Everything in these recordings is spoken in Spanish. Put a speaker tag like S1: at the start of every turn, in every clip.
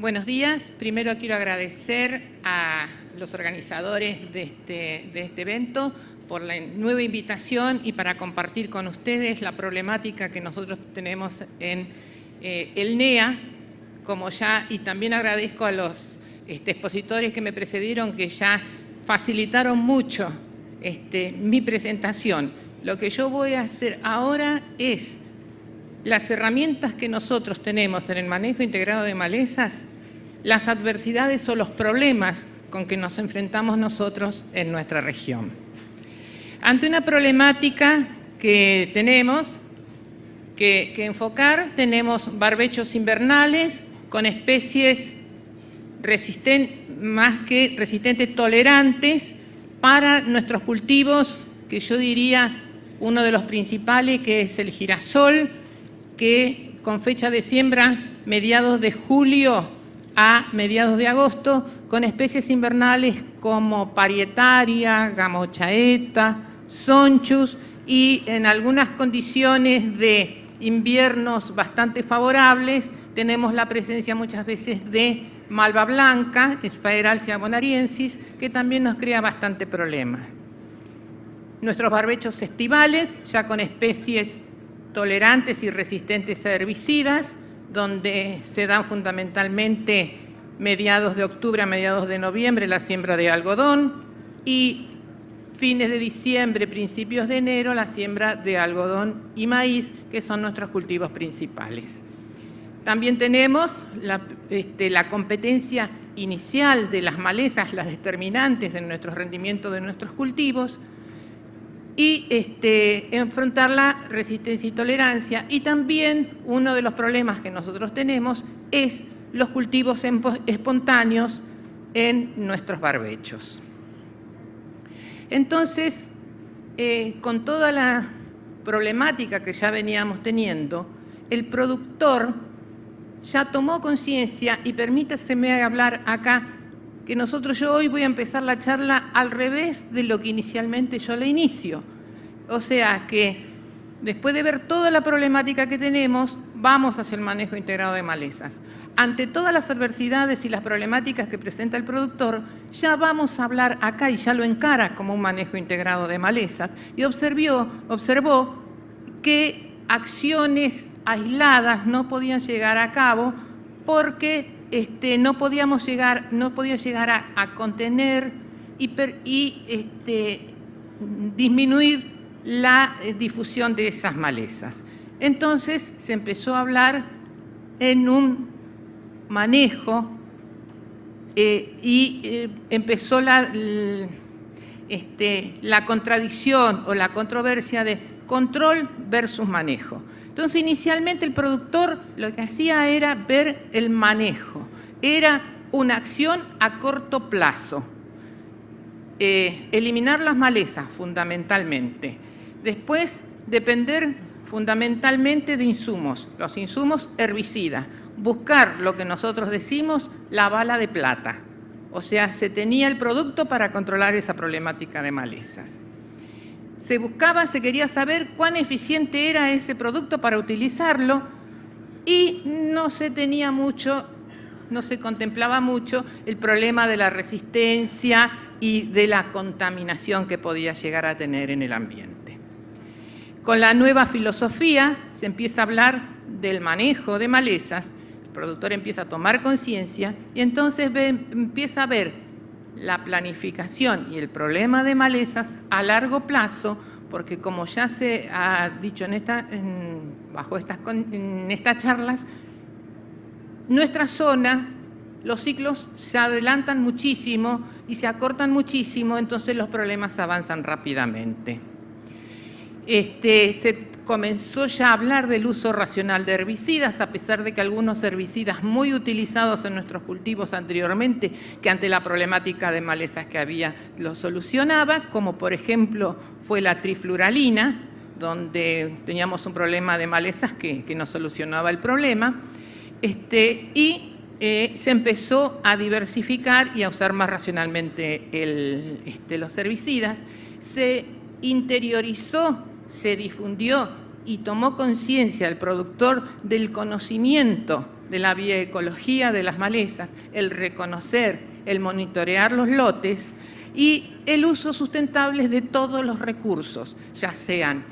S1: Buenos días. Primero quiero agradecer a los organizadores de este evento por la nueva invitación y para compartir con ustedes la problemática que nosotros tenemos en el NEA, y también agradezco a los expositores que me precedieron que ya facilitaron mucho mi presentación. Lo que yo voy a hacer ahora es las herramientas que nosotros tenemos en el manejo integrado de malezas, las adversidades o los problemas con que nos enfrentamos nosotros en nuestra región. Ante una problemática que tenemos que enfocar, tenemos barbechos invernales con especies más que resistentes, tolerantes para nuestros cultivos, que yo diría uno de los principales, que es el girasol, que con fecha de siembra mediados de julio a mediados de agosto, con especies invernales como Parietaria, Gamochaeta, Sonchus, y en algunas condiciones de inviernos bastante favorables tenemos la presencia muchas veces de malva blanca, Sphaeralgia bonariensis, que también nos crea bastante problema. Nuestros barbechos estivales, ya con especies tolerantes y resistentes a herbicidas, donde se dan fundamentalmente mediados de octubre a mediados de noviembre la siembra de algodón y fines de diciembre, principios de enero, la siembra de algodón y maíz, que son nuestros cultivos principales. También tenemos la competencia inicial de las malezas, las determinantes de nuestro rendimiento de nuestros cultivos, y enfrentar la resistencia y tolerancia. Y también uno de los problemas que nosotros tenemos es los cultivos espontáneos en nuestros barbechos. Entonces, con toda la problemática que ya veníamos teniendo, el productor ya tomó conciencia, y permítaseme hablar acá, que yo hoy voy a empezar la charla al revés de lo que inicialmente yo la inicio. O sea que después de ver toda la problemática que tenemos, vamos hacia el manejo integrado de malezas. Ante todas las adversidades y las problemáticas que presenta el productor, ya vamos a hablar acá, y ya lo encara como un manejo integrado de malezas, y observó que acciones aisladas no podían llegar a cabo porque no podía llegar a contener y disminuir la difusión de esas malezas. Entonces se empezó a hablar en un manejo empezó la contradicción o la controversia de control versus manejo. Entonces, inicialmente el productor lo que hacía era ver el manejo. Era una acción a corto plazo. Eliminar las malezas, fundamentalmente. Después, depender fundamentalmente de insumos. Los insumos herbicidas. Buscar lo que nosotros decimos, la bala de plata. O sea, se tenía el producto para controlar esa problemática de malezas. Se quería saber cuán eficiente era ese producto para utilizarlo, y no se contemplaba mucho el problema de la resistencia y de la contaminación que podía llegar a tener en el ambiente. Con la nueva filosofía se empieza a hablar del manejo de malezas, el productor empieza a tomar conciencia y entonces empieza a ver la planificación y el problema de malezas a largo plazo, porque como ya se ha dicho en estas charlas, nuestra zona, los ciclos se adelantan muchísimo y se acortan muchísimo, entonces los problemas avanzan rápidamente. Se comenzó ya a hablar del uso racional de herbicidas, a pesar de que algunos herbicidas muy utilizados en nuestros cultivos anteriormente, que ante la problemática de malezas que había, lo solucionaba, como por ejemplo fue la trifluralina, donde teníamos un problema de malezas que nos solucionaba el problema, se empezó a diversificar y a usar más racionalmente los herbicidas. Se interiorizó, se difundió y tomó conciencia el productor del conocimiento de la bioecología de las malezas, el reconocer, el monitorear los lotes y el uso sustentable de todos los recursos, ya sean,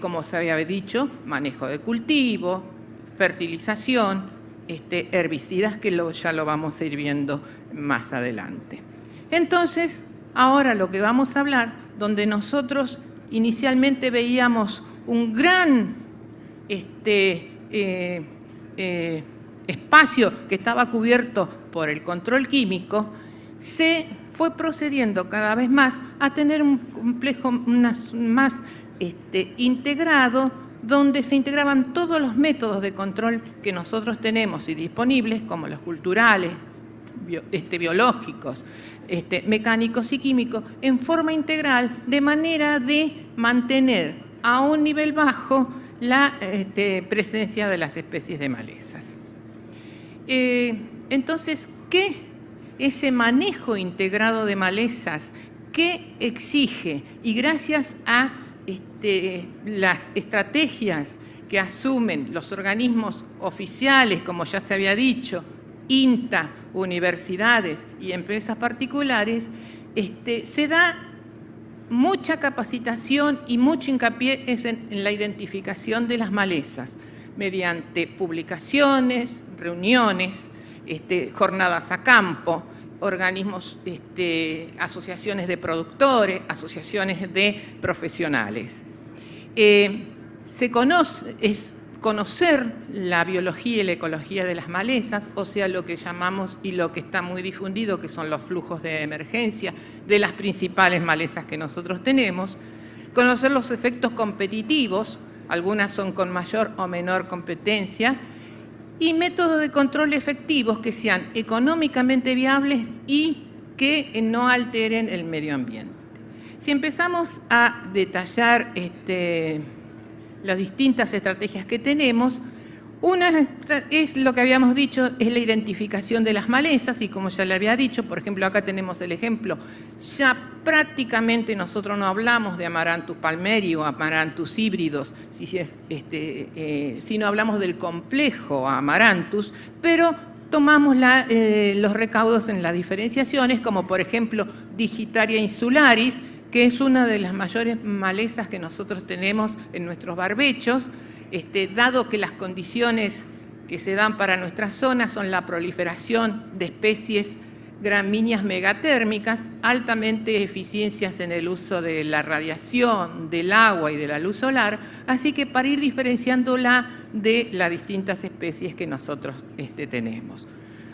S1: como se había dicho, manejo de cultivo, fertilización, herbicidas, que ya lo vamos a ir viendo más adelante. Entonces, ahora lo que vamos a hablar, donde nosotros inicialmente veíamos un gran espacio que estaba cubierto por el control químico, se fue procediendo cada vez más a tener un complejo más integrado, donde se integraban todos los métodos de control que nosotros tenemos y disponibles, como los culturales, biológicos, mecánicos y químicos, en forma integral, de manera de mantener a un nivel bajo la presencia de las especies de malezas. Entonces, ¿qué ese manejo integrado de malezas que exige? Y gracias a las estrategias que asumen los organismos oficiales, como ya se había dicho, INTA, universidades y empresas particulares, se da mucha capacitación y mucho hincapié en la identificación de las malezas mediante publicaciones, reuniones, jornadas a campo, organismos, asociaciones de productores, asociaciones de profesionales. Es conocer la biología y la ecología de las malezas, o sea, lo que llamamos y lo que está muy difundido, que son los flujos de emergencia de las principales malezas que nosotros tenemos, conocer los efectos competitivos, algunas son con mayor o menor competencia, y métodos de control efectivos que sean económicamente viables y que no alteren el medio ambiente. Si empezamos a detallar las distintas estrategias que tenemos, una es lo que habíamos dicho, es la identificación de las malezas, y como ya le había dicho, por ejemplo, acá tenemos el ejemplo, ya prácticamente nosotros no hablamos de Amaranthus palmeri o Amaranthus híbridos, sino hablamos del complejo Amaranthus, pero tomamos los recaudos en las diferenciaciones, como por ejemplo Digitaria insularis, que es una de las mayores malezas que nosotros tenemos en nuestros barbechos, dado que las condiciones que se dan para nuestra zona son la proliferación de especies gramíneas megatérmicas, altamente eficiencias en el uso de la radiación, del agua y de la luz solar, así que para ir diferenciándola de las distintas especies que nosotros tenemos.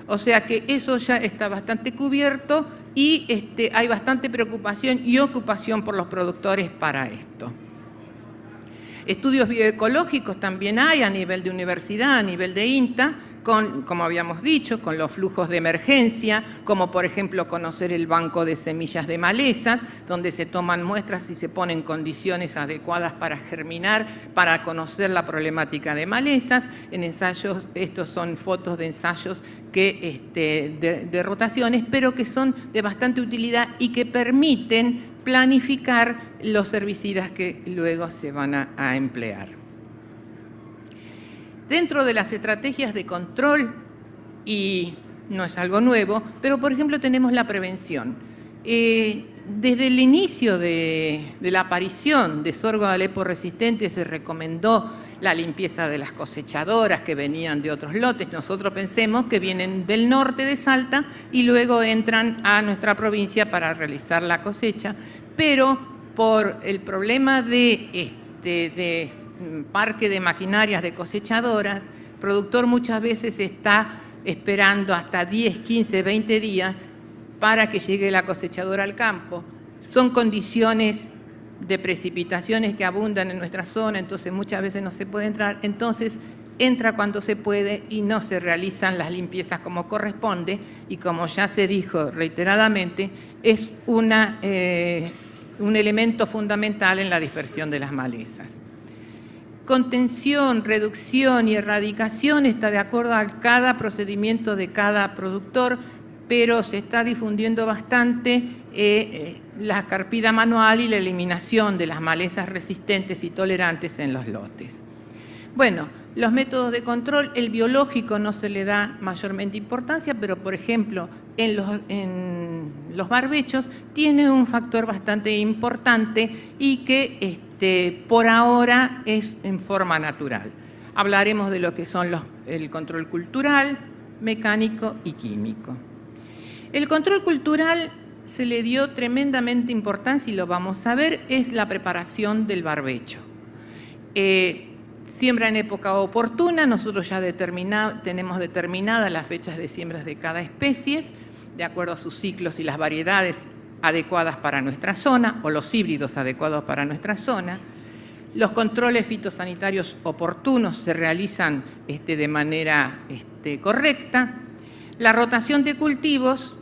S1: O sea que eso ya está bastante cubierto y hay bastante preocupación y ocupación por los productores para esto. Estudios bioecológicos también hay a nivel de universidad, a nivel de INTA, como habíamos dicho, con los flujos de emergencia, como por ejemplo conocer el banco de semillas de malezas, donde se toman muestras y se ponen condiciones adecuadas para germinar, para conocer la problemática de malezas. En ensayos, estos son fotos de ensayos de rotaciones, pero que son de bastante utilidad y que permiten planificar los herbicidas que luego se van a emplear. Dentro de las estrategias de control, y no es algo nuevo, pero por ejemplo tenemos la prevención. Desde el inicio de la aparición de sorgo de Alepo resistente se recomendó la limpieza de las cosechadoras que venían de otros lotes. Nosotros pensemos que vienen del norte de Salta y luego entran a nuestra provincia para realizar la cosecha, pero por el problema de parque de maquinarias de cosechadoras, el productor muchas veces está esperando hasta 10, 15, 20 días para que llegue la cosechadora al campo. Son condiciones de precipitaciones que abundan en nuestra zona, entonces muchas veces no se puede entrar, entonces entra cuando se puede y no se realizan las limpiezas como corresponde, y como ya se dijo reiteradamente, es un elemento fundamental en la dispersión de las malezas. Contención, reducción y erradicación está de acuerdo a cada procedimiento de cada productor, pero se está difundiendo bastante la carpida manual y la eliminación de las malezas resistentes y tolerantes en los lotes. Bueno, Los métodos de control, el biológico no se le da mayormente importancia, pero por ejemplo en los barbechos tiene un factor bastante importante y que por ahora es en forma natural. Hablaremos de lo que son el control cultural, mecánico y químico. El control cultural se le dio tremendamente importancia y lo vamos a ver, es la preparación del barbecho. Siembra en época oportuna, nosotros ya tenemos determinadas las fechas de siembras de cada especie, de acuerdo a sus ciclos y las variedades adecuadas para nuestra zona, o los híbridos adecuados para nuestra zona. Los controles fitosanitarios oportunos se realizan de manera correcta. La rotación de cultivos,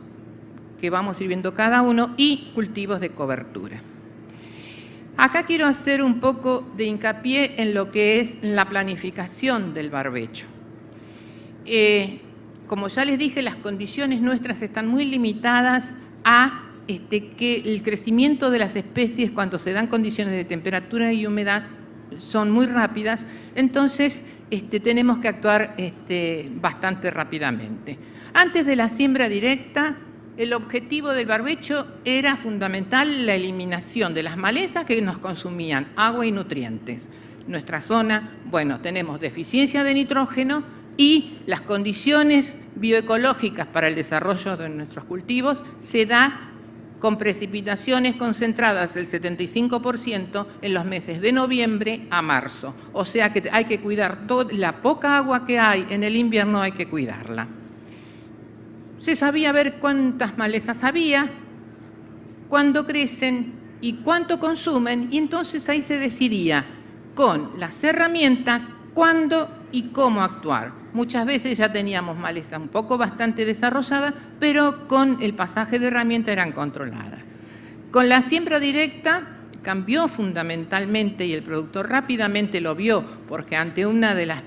S1: que vamos a ir viendo cada uno, y cultivos de cobertura. Acá quiero hacer un poco de hincapié en lo que es la planificación del barbecho. Como ya les dije, las condiciones nuestras están muy limitadas a que el crecimiento de las especies, cuando se dan condiciones de temperatura y humedad, son muy rápidas, entonces tenemos que actuar bastante rápidamente. Antes de la siembra directa, el objetivo del barbecho era fundamental la eliminación de las malezas que nos consumían agua y nutrientes. Nuestra zona, bueno, tenemos deficiencia de nitrógeno y las condiciones bioecológicas para el desarrollo de nuestros cultivos se da con precipitaciones concentradas del 75% en los meses de noviembre a marzo. O sea que hay que cuidar la poca agua que hay en el invierno, hay que cuidarla. Se sabía ver cuántas malezas había, cuándo crecen y cuánto consumen, y entonces ahí se decidía con las herramientas cuándo y cómo actuar. Muchas veces ya teníamos maleza un poco bastante desarrollada, pero con el pasaje de herramienta eran controladas. Con la siembra directa cambió fundamentalmente, y el productor rápidamente lo vio, porque ante una de las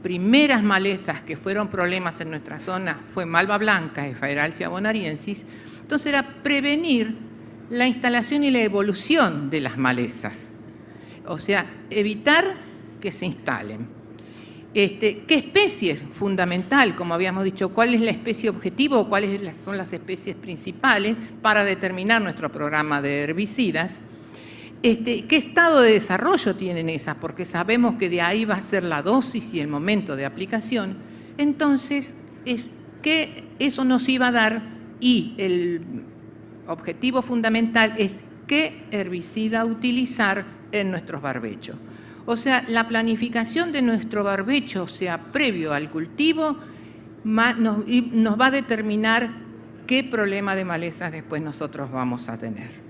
S1: primeras malezas que fueron problemas en nuestra zona fue malva blanca y Faeralsia bonariensis. Entonces era prevenir la instalación y la evolución de las malezas, o sea, evitar que se instalen. ¿Qué especie es fundamental? Como habíamos dicho, ¿cuál es la especie objetivo? ¿Cuáles son las especies principales para determinar nuestro programa de herbicidas? ¿Qué estado de desarrollo tienen esas? Porque sabemos que de ahí va a ser la dosis y el momento de aplicación. Entonces, que eso nos iba a dar, y el objetivo fundamental es qué herbicida utilizar en nuestros barbechos. O sea, la planificación de nuestro barbecho, o sea, previo al cultivo, nos va a determinar qué problema de malezas después nosotros vamos a tener.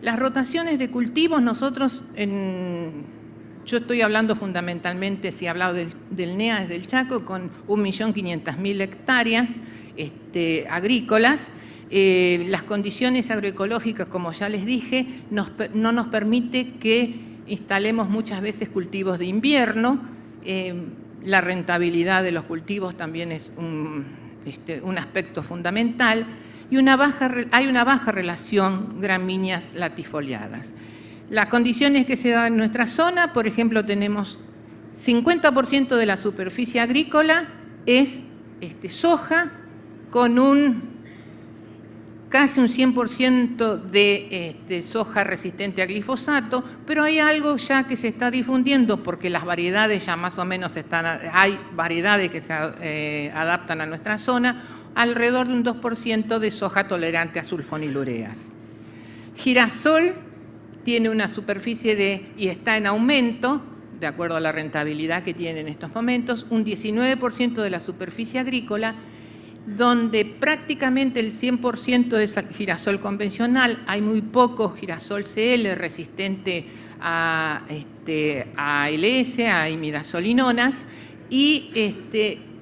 S1: Las rotaciones de cultivos, nosotros, yo estoy hablando fundamentalmente, si he hablado del NEA desde el Chaco, con 1.500.000 hectáreas agrícolas. Las condiciones agroecológicas, como ya les dije, no nos permite que instalemos muchas veces cultivos de invierno. La rentabilidad de los cultivos también es un aspecto fundamental. Y hay una baja relación gramíneas latifoliadas. Las condiciones que se dan en nuestra zona, por ejemplo, tenemos 50% de la superficie agrícola es soja, con casi un 100% de soja resistente a glifosato, pero hay algo ya que se está difundiendo porque las variedades ya más o menos hay variedades que se adaptan a nuestra zona, alrededor de un 2% de soja tolerante a sulfonilureas. Girasol tiene una superficie y está en aumento, de acuerdo a la rentabilidad que tiene en estos momentos, un 19% de la superficie agrícola, donde prácticamente el 100% es girasol convencional. Hay muy poco girasol CL resistente a ALS, a imidazolinonas, y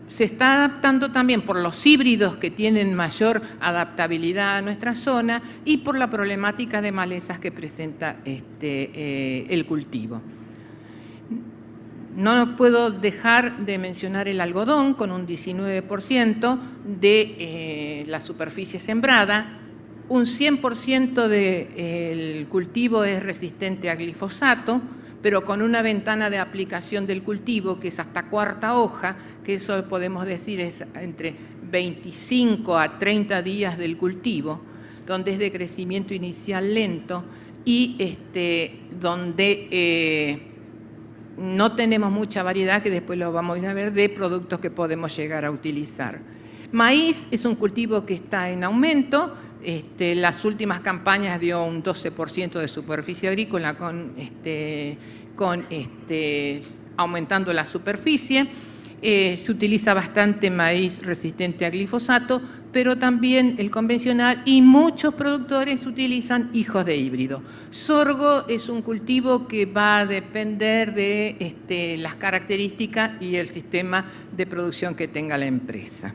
S1: se está adaptando también por los híbridos que tienen mayor adaptabilidad a nuestra zona y por la problemática de malezas que presenta el cultivo. No puedo dejar de mencionar el algodón con un 19% de la superficie sembrada. Un 100% del cultivo es resistente a glifosato, pero con una ventana de aplicación del cultivo que es hasta cuarta hoja, que eso podemos decir es entre 25 a 30 días del cultivo, donde es de crecimiento inicial lento y donde no tenemos mucha variedad, que después lo vamos a ir a ver, de productos que podemos llegar a utilizar. Maíz es un cultivo que está en aumento. Las últimas campañas dio un 12% de superficie agrícola aumentando la superficie. Se utiliza bastante maíz resistente a glifosato, pero también el convencional, y muchos productores utilizan hijos de híbrido. Sorgo es un cultivo que va a depender de las características y el sistema de producción que tenga la empresa.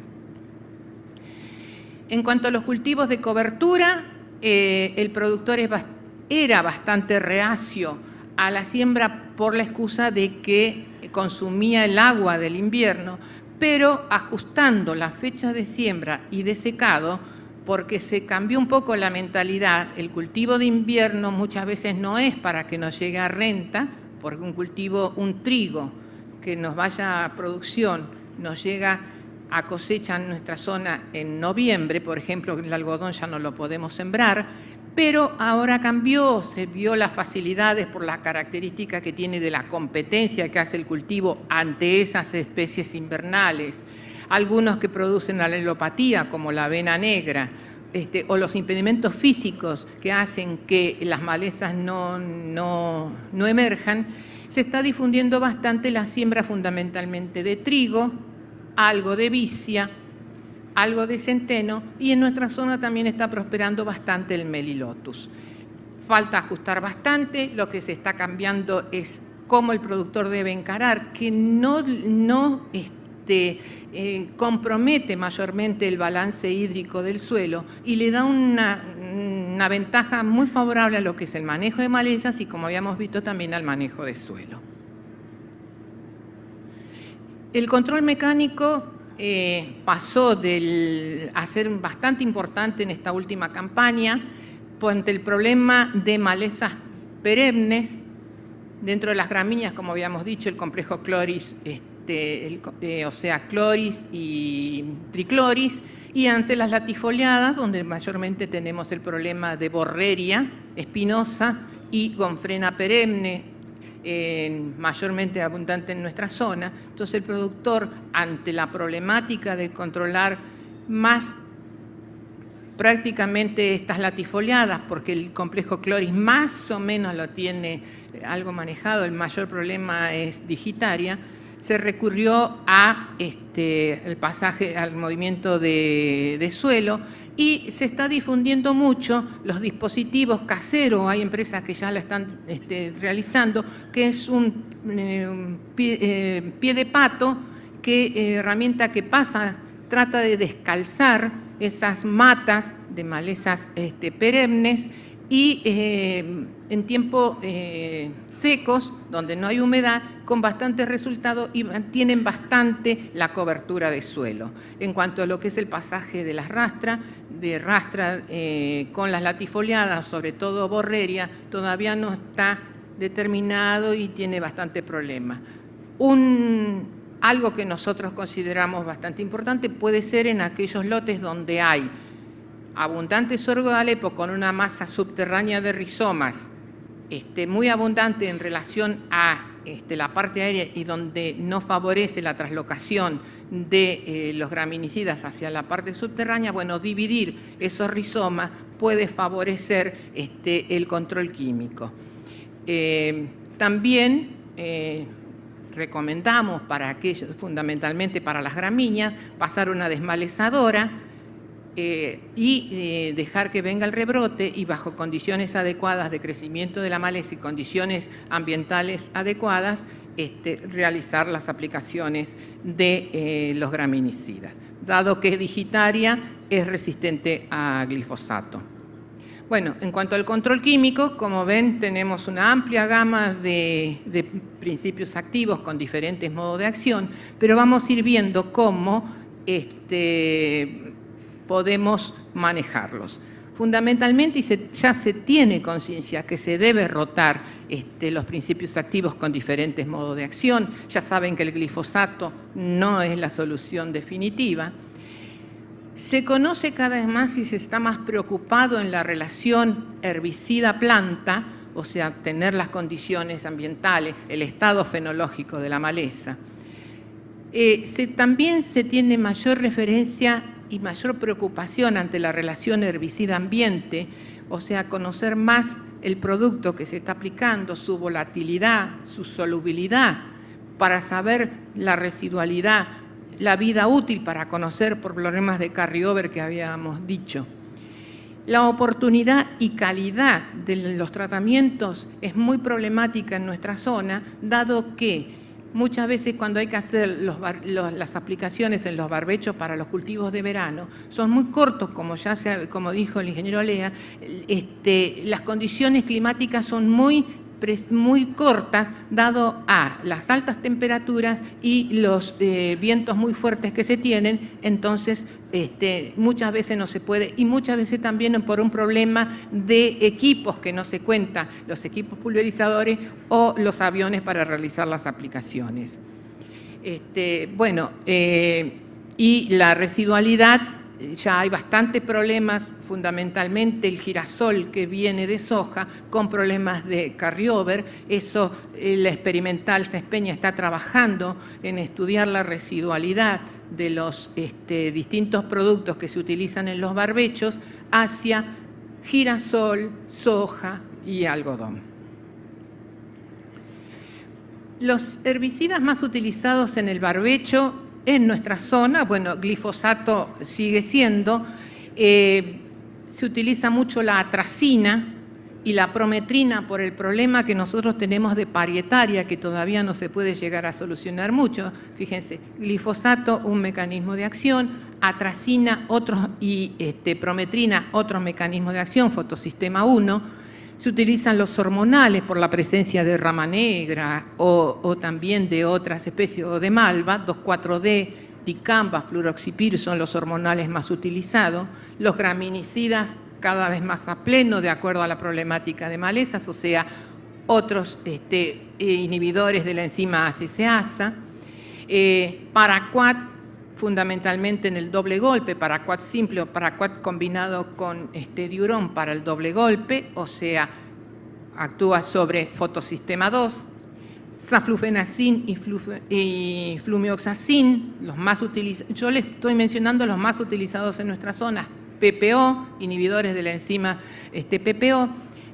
S1: En cuanto a los cultivos de cobertura, el productor era bastante reacio a la siembra por la excusa de que consumía el agua del invierno, pero ajustando la fecha de siembra y de secado, porque se cambió un poco la mentalidad. El cultivo de invierno muchas veces no es para que nos llegue a renta, porque un trigo que nos vaya a producción nos llega a cosecha en nuestra zona en noviembre, por ejemplo, el algodón ya no lo podemos sembrar, pero ahora cambió, se vio las facilidades por las características que tiene de la competencia que hace el cultivo ante esas especies invernales, algunos que producen alelopatía como la avena negra, o los impedimentos físicos que hacen que las malezas no emerjan. Se está difundiendo bastante la siembra fundamentalmente de trigo, algo de vicia, algo de centeno, y en nuestra zona también está prosperando bastante el melilotus. Falta ajustar bastante, lo que se está cambiando es cómo el productor debe encarar, que no compromete mayormente el balance hídrico del suelo y le da una ventaja muy favorable a lo que es el manejo de malezas y, como habíamos visto, también al manejo de suelo. El control mecánico pasó a ser bastante importante en esta última campaña ante el problema de malezas perennes. Dentro de las gramíneas, como habíamos dicho, el complejo Chloris, Chloris y Trichloris, y ante las latifoliadas, donde mayormente tenemos el problema de borreria espinosa y gonfrena perenne, mayormente abundante en nuestra zona. Entonces el productor, ante la problemática de controlar más prácticamente estas latifoliadas, porque el complejo Chloris más o menos lo tiene algo manejado, el mayor problema es digitaria, se recurrió a el pasaje al movimiento de suelo, y se está difundiendo mucho los dispositivos caseros. Hay empresas que ya la están realizando, que es un pie de pato, herramienta que trata de descalzar esas matas de malezas perennes, y en tiempos secos, donde no hay humedad, con bastantes resultados, y mantienen bastante la cobertura de suelo. En cuanto a lo que es el pasaje de las rastras, con las latifoliadas, sobre todo borreria, todavía no está determinado y tiene bastante problema. Algo que nosotros consideramos bastante importante puede ser en aquellos lotes donde hay abundante sorgo de Alepo con una masa subterránea de rizomas muy abundante en relación a la parte aérea, y donde no favorece la traslocación de los graminicidas hacia la parte subterránea. Bueno, dividir esos rizomas puede favorecer el control químico. También recomendamos fundamentalmente para las gramíneas, pasar una desmalezadora y dejar que venga el rebrote, y bajo condiciones adecuadas de crecimiento de la maleza y condiciones ambientales adecuadas, realizar las aplicaciones de los graminicidas, dado que digitaria es resistente a glifosato. Bueno, en cuanto al control químico, como ven, tenemos una amplia gama de principios activos con diferentes modos de acción, pero vamos a ir viendo cómo podemos manejarlos. fundamentalmente, y ya se tiene conciencia que se debe rotar los principios activos con diferentes modos de acción. Ya saben que el glifosato no es la solución definitiva. Se conoce cada vez más y se está más preocupado en la relación herbicida-planta, o sea, tener las condiciones ambientales, el estado fenológico de la maleza. También se tiene mayor referencia y mayor preocupación ante la relación herbicida-ambiente, o sea, conocer más el producto que se está aplicando, su volatilidad, su solubilidad, para saber la residualidad, la vida útil, para conocer por problemas de carryover que habíamos dicho. La oportunidad y calidad de los tratamientos es muy problemática en nuestra zona, dado que muchas veces cuando hay que hacer las aplicaciones en los barbechos para los cultivos de verano, son muy cortos, como dijo el ingeniero Lea, las condiciones climáticas son muy cortas, dado a las altas temperaturas y los vientos muy fuertes que se tienen. Entonces muchas veces no se puede, y muchas veces también por un problema de equipos que no se cuenta, los equipos pulverizadores o los aviones para realizar las aplicaciones. Y la residualidad, ya hay bastantes problemas, fundamentalmente el girasol que viene de soja, con problemas de carryover. Eso, la experimental Cespeña está trabajando en estudiar la residualidad de los distintos productos que se utilizan en los barbechos hacia girasol, soja y algodón. Los herbicidas más utilizados en el barbecho en nuestra zona, bueno, glifosato sigue siendo, se utiliza mucho la atracina y la prometrina por el problema que nosotros tenemos de parietaria, que todavía no se puede llegar a solucionar mucho. Fíjense, glifosato, un mecanismo de acción, atracina y prometrina, otro mecanismo de acción, fotosistema 1. Se utilizan los hormonales por la presencia de rama negra o también de otras especies, o de malva, 2,4-D, dicamba, fluroxipir son los hormonales más utilizados. Los graminicidas cada vez más a pleno de acuerdo a la problemática de malezas, o sea, otros inhibidores de la enzima ACCasa. Paraquat, fundamentalmente en el doble golpe, paraquat simple o paraquat combinado con diurón para el doble golpe, o sea, actúa sobre fotosistema 2, saflufenacin y flumioxacin, los más utilizados. Yo les estoy mencionando los más utilizados en nuestra zona, PPO, inhibidores de la enzima PPO,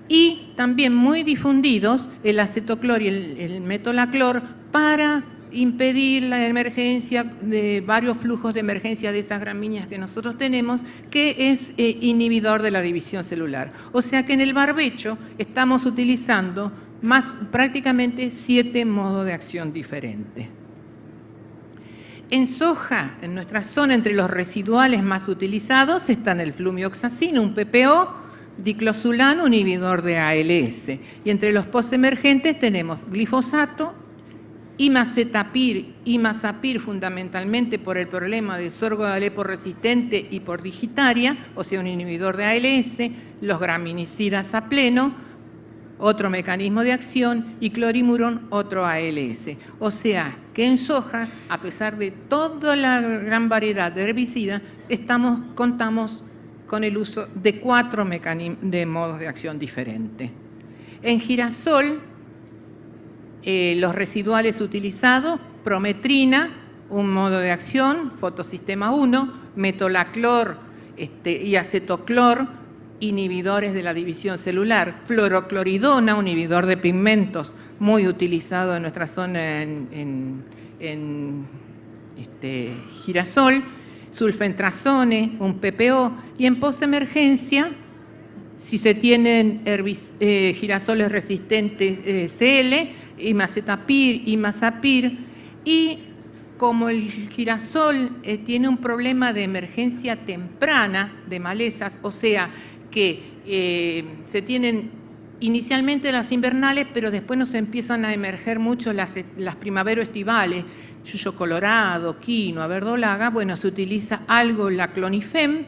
S1: y también muy difundidos el acetoclor y el metolaclor para impedir la emergencia de varios flujos de emergencia de esas gramíneas que nosotros tenemos, que es inhibidor de la división celular. O sea que en el barbecho estamos utilizando prácticamente 7 modos de acción diferentes. En soja, en nuestra zona, entre los residuales más utilizados están el flumioxacin, un PPO, diclosulano, un inhibidor de ALS. Y entre los postemergentes tenemos glifosato, imacetapir, imazapir, fundamentalmente por el problema de sorgo de Alepo resistente y por digitaria, o sea, un inhibidor de ALS, los graminicidas a pleno, otro mecanismo de acción, y clorimurón, otro ALS. O sea, que en soja, a pesar de toda la gran variedad de herbicidas, contamos con el uso de 4 modos de acción diferentes. En girasol, los residuales utilizados, prometrina, un modo de acción, fotosistema 1, metolaclor y acetoclor, inhibidores de la división celular, fluorocloridona, un inhibidor de pigmentos muy utilizado en nuestra zona en girasol, sulfentrazone, un PPO, y en postemergencia, si se tienen girasoles resistentes CL, imacetapir, imazapir, y como el girasol tiene un problema de emergencia temprana de malezas, o sea que se tienen inicialmente las invernales, pero después nos empiezan a emerger mucho las primavero-estivales, yuyo colorado, quinoa, verdolaga, bueno, se utiliza algo la clonifem,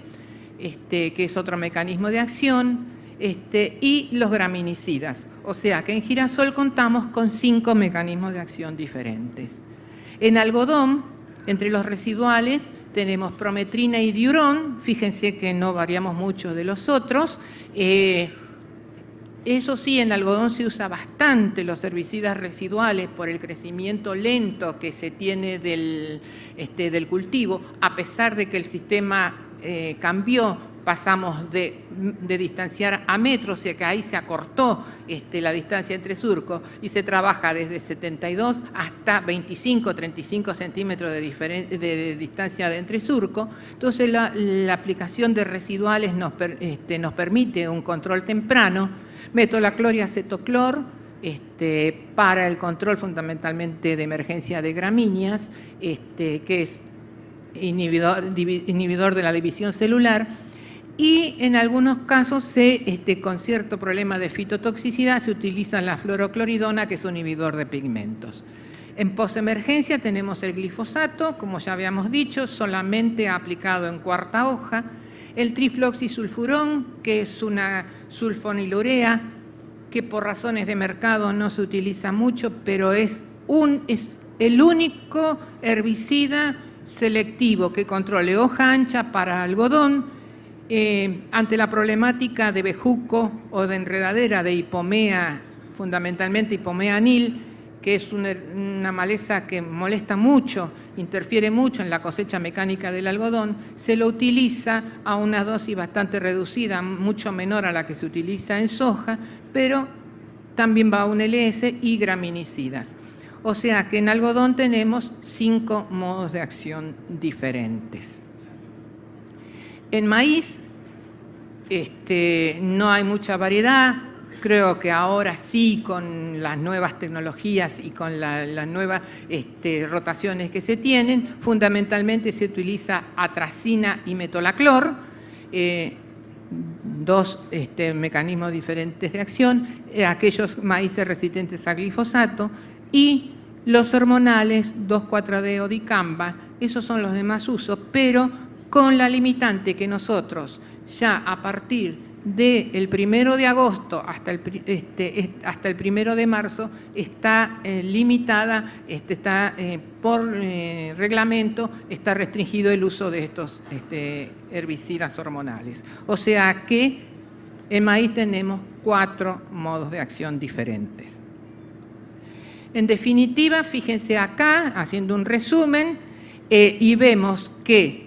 S1: que es otro mecanismo de acción, y los graminicidas. O sea que en girasol contamos con 5 mecanismos de acción diferentes. En algodón, entre los residuales, tenemos prometrina y diurón. Fíjense que no variamos mucho de los otros. Eso sí, en algodón se usa bastante los herbicidas residuales por el crecimiento lento que se tiene del cultivo, a pesar de que el sistema cambió, pasamos de distanciar a metros, o sea que ahí se acortó la distancia entre surcos y se trabaja desde 72 hasta 25, 35 centímetros de distancia de entre surco. Entonces la aplicación de residuales nos permite un control temprano. Metolaclor y acetoclor para el control fundamentalmente de emergencia de gramíneas, que es inhibidor de la división celular, y en algunos casos con cierto problema de fitotoxicidad se utiliza la fluorocloridona, que es un inhibidor de pigmentos. En posemergencia tenemos el glifosato, como ya habíamos dicho, solamente aplicado en cuarta hoja, el trifloxisulfurón, que es una sulfonilurea que por razones de mercado no se utiliza mucho, pero es el único herbicida selectivo que controle hoja ancha para algodón, ante la problemática de bejuco o de enredadera de hipomea, fundamentalmente hipomea anil, que es una maleza que molesta mucho, interfiere mucho en la cosecha mecánica del algodón, se lo utiliza a una dosis bastante reducida, mucho menor a la que se utiliza en soja, pero también va a un LS y graminicidas. O sea que en algodón tenemos 5 modos de acción diferentes. En maíz no hay mucha variedad. Creo que ahora sí, con las nuevas tecnologías y con las nuevas rotaciones que se tienen, fundamentalmente se utiliza atracina y metolaclor, 2 mecanismos diferentes de acción, aquellos maíces resistentes a glifosato, y los hormonales 2,4-D dicamba. Esos son los de más uso, pero con la limitante que nosotros ya a partir del 1 de agosto hasta el 1 de marzo está limitada, por reglamento, está restringido el uso de estos herbicidas hormonales. O sea que en maíz tenemos 4 modos de acción diferentes. En definitiva, fíjense acá, haciendo un resumen, y vemos que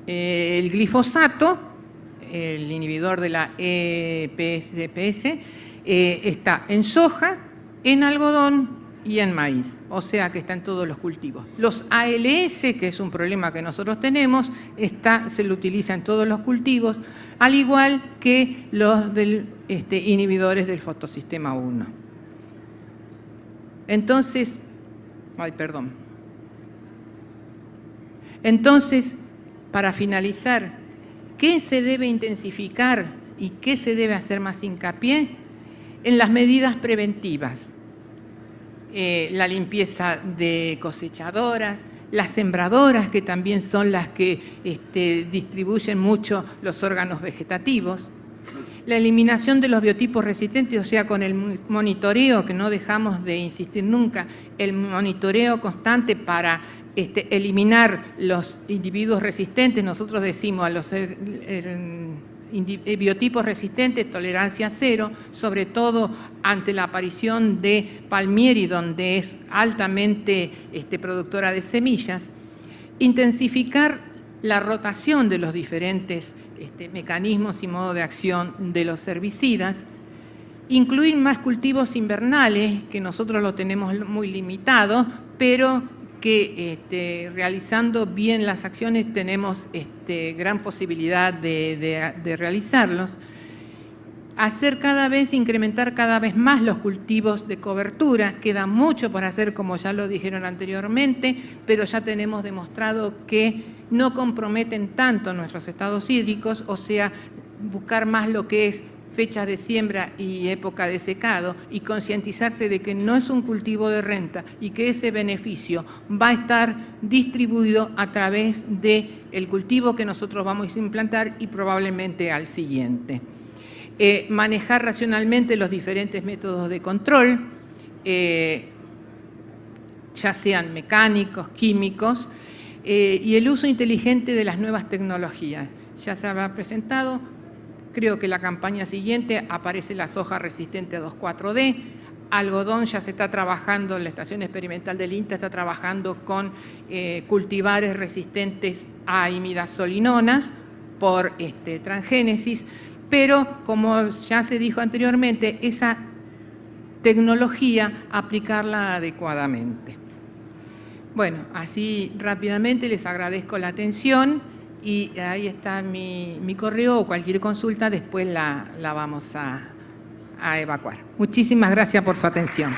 S1: el glifosato, el inhibidor de la EPS, está en soja, en algodón y en maíz, o sea que está en todos los cultivos. Los ALS, que es un problema que nosotros tenemos, se lo utiliza en todos los cultivos, al igual que los inhibidores del fotosistema 1. Entonces, para finalizar, ¿qué se debe intensificar y qué se debe hacer más hincapié? En las medidas preventivas. La limpieza de cosechadoras, las sembradoras, que también son las que distribuyen mucho los órganos vegetativos. La eliminación de los biotipos resistentes, o sea, con el monitoreo, que no dejamos de insistir nunca, el monitoreo constante para eliminar los individuos resistentes. Nosotros decimos a los biotipos resistentes tolerancia 0, sobre todo ante la aparición de Palmieri, donde es altamente productora de semillas. Intensificar la rotación de los diferentes mecanismos y modos de acción de los herbicidas, incluir más cultivos invernales, que nosotros lo tenemos muy limitado, pero que realizando bien las acciones tenemos gran posibilidad de realizarlos. Incrementar cada vez más los cultivos de cobertura. Queda mucho por hacer, como ya lo dijeron anteriormente, pero ya tenemos demostrado que no comprometen tanto nuestros estados hídricos, o sea, buscar más lo que es fechas de siembra y época de secado, y concientizarse de que no es un cultivo de renta y que ese beneficio va a estar distribuido a través del cultivo que nosotros vamos a implantar y probablemente al siguiente. Manejar racionalmente los diferentes métodos de control, ya sean mecánicos, químicos, y el uso inteligente de las nuevas tecnologías. Ya se habrá presentado, creo que la campaña siguiente aparece la soja resistente a 2,4-D, algodón ya se está trabajando, la estación experimental del INTA está trabajando con cultivares resistentes a imidazolinonas por transgénesis, pero como ya se dijo anteriormente, esa tecnología aplicarla adecuadamente. Bueno, así rápidamente les agradezco la atención y ahí está mi correo o cualquier consulta, después la vamos a evacuar. Muchísimas gracias por su atención.